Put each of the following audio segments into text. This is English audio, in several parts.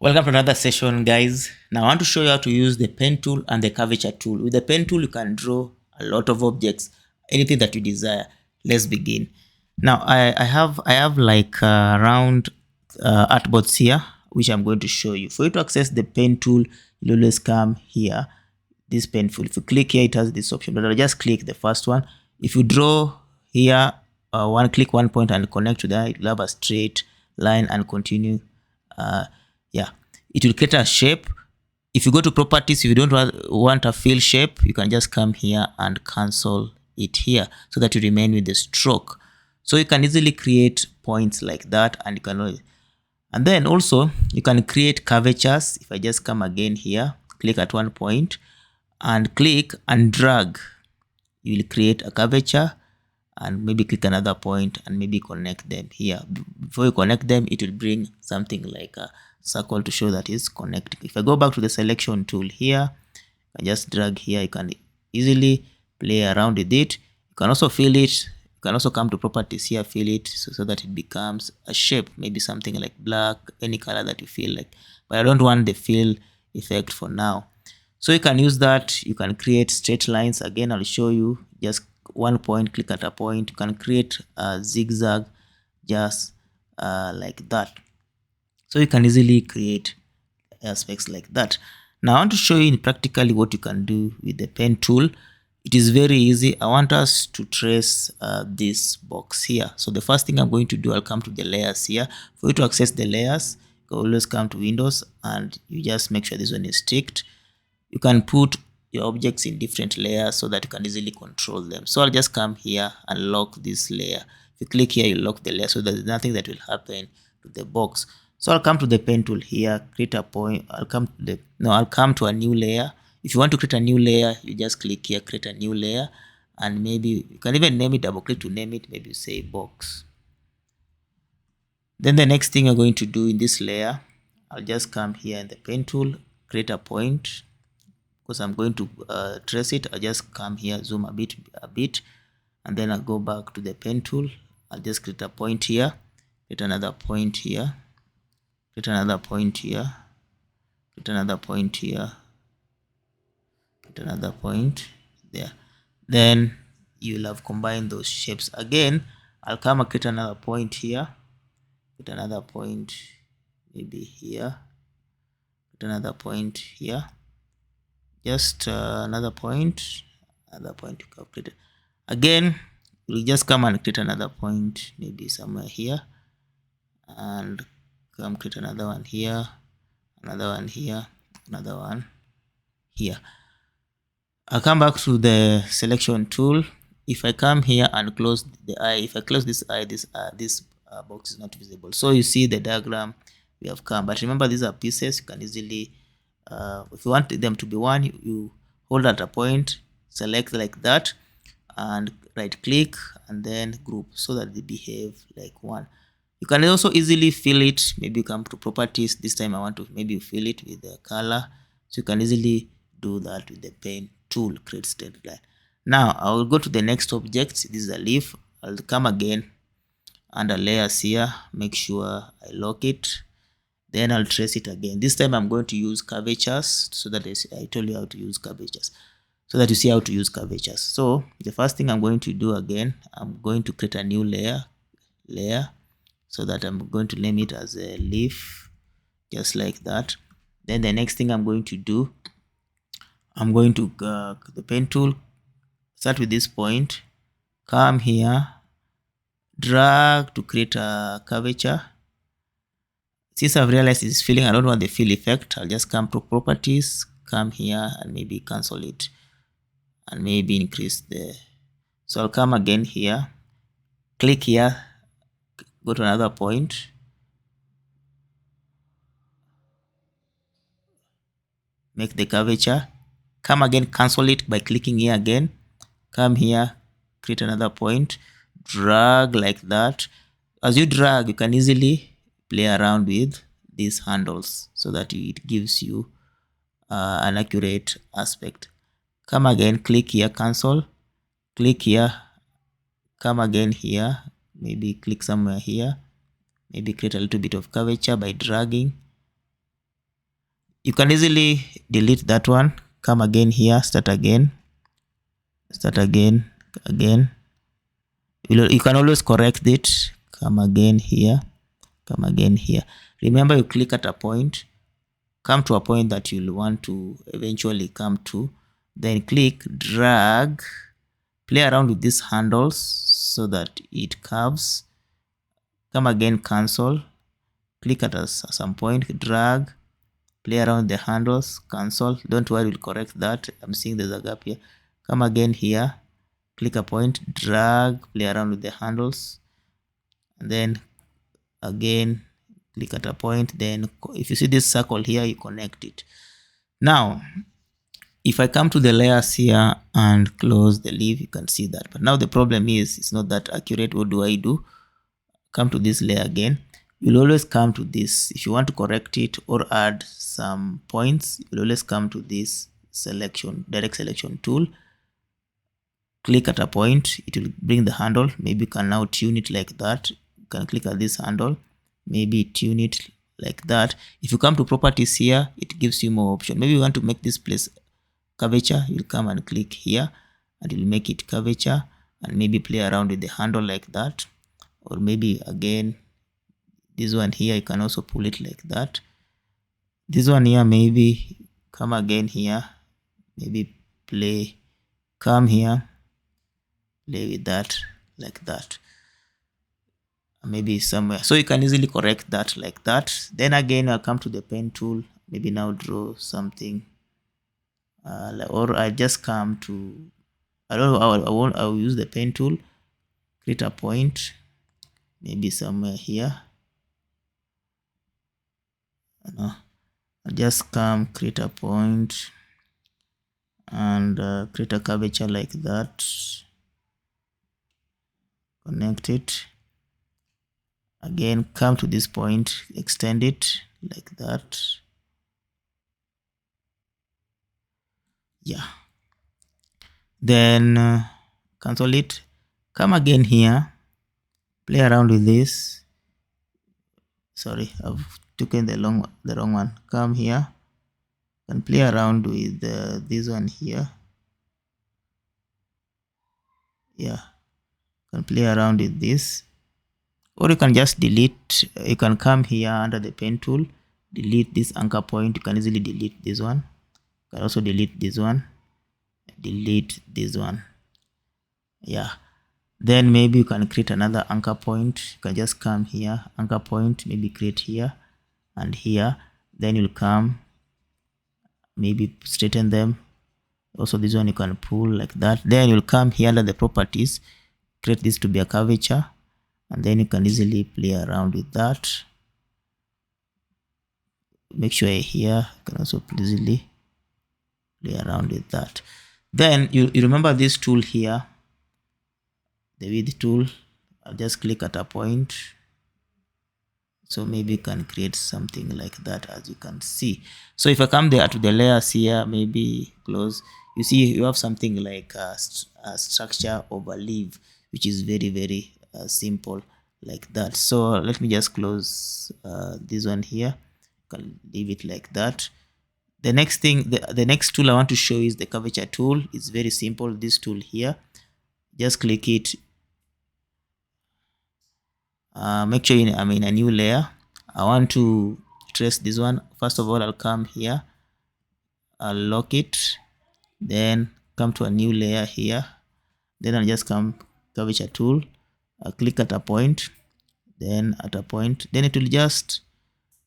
Welcome to another session, guys. Now I want to show you how to use the pen tool and the curvature tool. With the pen tool, you can draw a lot of objects, anything that you desire. Let's begin. Now I have like round artboards here, which I'm going to show you. For you to access the pen tool, you always come here, this pen tool. If you click here, it has this option, but I'll just click the first one. If you draw here, click one point and connect to that, you'll have a straight line and continue. Yeah, it will create a shape. If you go to properties, if you don't want a fill shape, you can just come here and cancel it here so that you remain with the stroke. So you can easily create points like that, and you can, and then also you can create curvatures. If I just come again here, click at one point and click and drag, you will create a curvature, and maybe click another point and maybe connect them here. Before you connect them, it will bring something like a circle to show that is connecting. If I go back to the selection tool here, I just drag here, you can easily play around with it. You can also fill it. You can also come to properties here, fill it so that it becomes a shape, maybe something like black, any color that you feel like. But I don't want the fill effect for now. So you can use that. You can create straight lines. Again, I'll show you. Just one point, click at a point. You can create a zigzag just like that. So you can easily create aspects like that. Now I want to show you practically what you can do with the pen tool. It is very easy. I want us to trace this box here. So the first thing I'm going to do, I'll come to the layers here. For you to access the layers, you always come to Windows and you just make sure this one is ticked. You can put your objects in different layers so that you can easily control them. So I'll just come here and lock this layer. If you click here, you lock the layer so there's nothing that will happen to the box. So I'll come to the pen tool here, create a point. I'll come to a new layer. If you want to create a new layer, you just click here, create a new layer, and maybe you can even name it, double click to name it, maybe say box. Then the next thing you're going to do in this layer, I'll just come here in the pen tool, create a point. Because I'm going to trace it, I'll just come here, zoom a bit, and then I'll go back to the pen tool. I'll just create a point here, create another point here, create another point here, create another point here, create another point there. Then you'll have combined those shapes. Again, I'll come and create another point here, create another point maybe here, create another point here, just another point calculated. Again, we'll just come and create another point maybe somewhere here, and come create another one here, another one here, another one here. I'll come back to the selection tool. If I come here and close the eye, if I close this eye, this box is not visible. So you see the diagram we have come, but remember these are pieces. You can easily if you want them to be one, you hold at a point, select like that, and right click and then group so that they behave like one. You can also easily fill it. Maybe come to properties. This time I want to maybe fill it with the color, so you can easily do that with the pen tool, create straight line. Now I will go to the next object. This is a leaf. I'll come again under layers here, make sure I lock it. Then I'll trace it again. This time I'm going to use curvatures so that I told you how to use curvatures, so that you see how to use curvatures. So the first thing I'm going to do again, I'm going to create a new layer, so that I'm going to name it as a leaf, just like that. Then the next thing I'm going to do, I'm going to the pen tool, start with this point, come here, drag to create a curvature. Since I've realized it's filling, I don't want the fill effect. I'll just come to properties, come here and maybe cancel it and maybe increase the. So I'll come again here, click here, go to another point, make the curvature, come again, cancel it by clicking here again, come here, create another point, drag like that. As you drag, you can easily play around with these handles so that it gives you an accurate aspect. Come again, click here, cancel, click here, come again here, maybe click somewhere here, maybe create a little bit of curvature by dragging, You can easily delete that one, come again here, start again, again. You can always correct it, come again here, come again here. Remember, you click at a point, come to a point that you'll want to eventually come to, then click, drag, play around with these handles so that it curves, come again, cancel, click at some point, drag, play around the handles, cancel. Don't worry, we'll correct that. I'm seeing there's a gap here. Come again here, click a point, drag, play around with the handles, and then again click at a point. Then if you see this circle here, you connect it. Now if I come to the layers here and close the leaf, you can see that. But now the problem is it's not that accurate. What do I do? Come to this layer again. You'll always come to this. If you want to correct it or add some points, you'll always come to this selection, direct selection tool. Click at a point, it will bring the handle. Maybe you can now tune it like that. You can click at this handle, maybe tune it like that. If you come to properties here, it gives you more options. Maybe you want to make this place curvature, you'll come and click here and you'll make it curvature, and maybe play around with the handle like that. Or maybe again this one here, you can also pull it like that. This one here, maybe come again here, maybe play, come here, play with that like that, maybe somewhere. So you can easily correct that like that. Then again I'll come to the pen tool, maybe now draw something, or I just come to, I don't know, I'll use the pen tool, create a point, maybe somewhere here. I'll just come, create a point, and create a curvature like that, connect it. Again, come to this point, extend it like that. Yeah. Then cancel it. Come again here, play around with this. Sorry, I've taken the wrong one. Come here and play around with this one here. Yeah, can play around with this, or you can just delete. You can come here under the pen tool, delete this anchor point. You can easily delete this one. You can also delete this one, delete this one. Yeah. Then maybe you can create another anchor point. You can just come here, anchor point, maybe create here and here. Then you'll come, maybe straighten them. Also this one you can pull like that. Then you'll come here under the properties, create this to be a curvature, and then you can easily play around with that. Make sure here you can also easily play around with that. Then you remember this tool here, the width tool. I'll just click at a point, so maybe you can create something like that, as you can see. So if I come there to the layers here, maybe close, you see you have something like a structure of a leaf, which is very simple like that. So let me just close this one here. You can leave it like that. The next thing, the next tool I want to show is the curvature tool. It's very simple. This tool here, just click it. Make sure I'm in a new layer. I want to trace this one. First of all, I'll come here, I'll lock it, then come to a new layer here. Then I'll just come curvature tool, I'll click at a point, then at a point, then it will just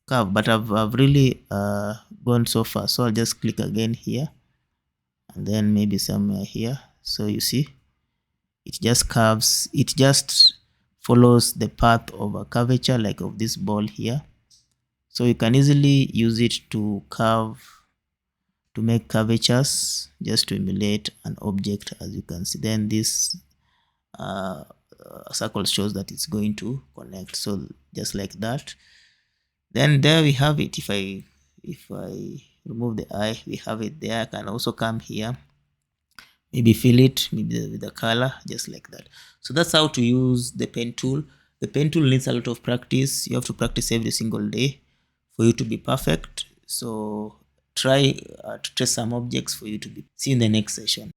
curve. But I've really gone so far, so I'll just click again here, and then maybe somewhere here. So you see, it just curves. It just follows the path of a curvature, like of this ball here. So you can easily use it to curve, to make curvatures, just to emulate an object, as you can see. Then this circle shows that it's going to connect, so just like that. Then there we have it. If I remove the eye, we have it there. I can also come here, maybe fill it, maybe with the color, just like that. So that's how to use the pen tool. The pen tool needs a lot of practice. You have to practice every single day for you to be perfect. So try to trace some objects for you to be. See you in the next session.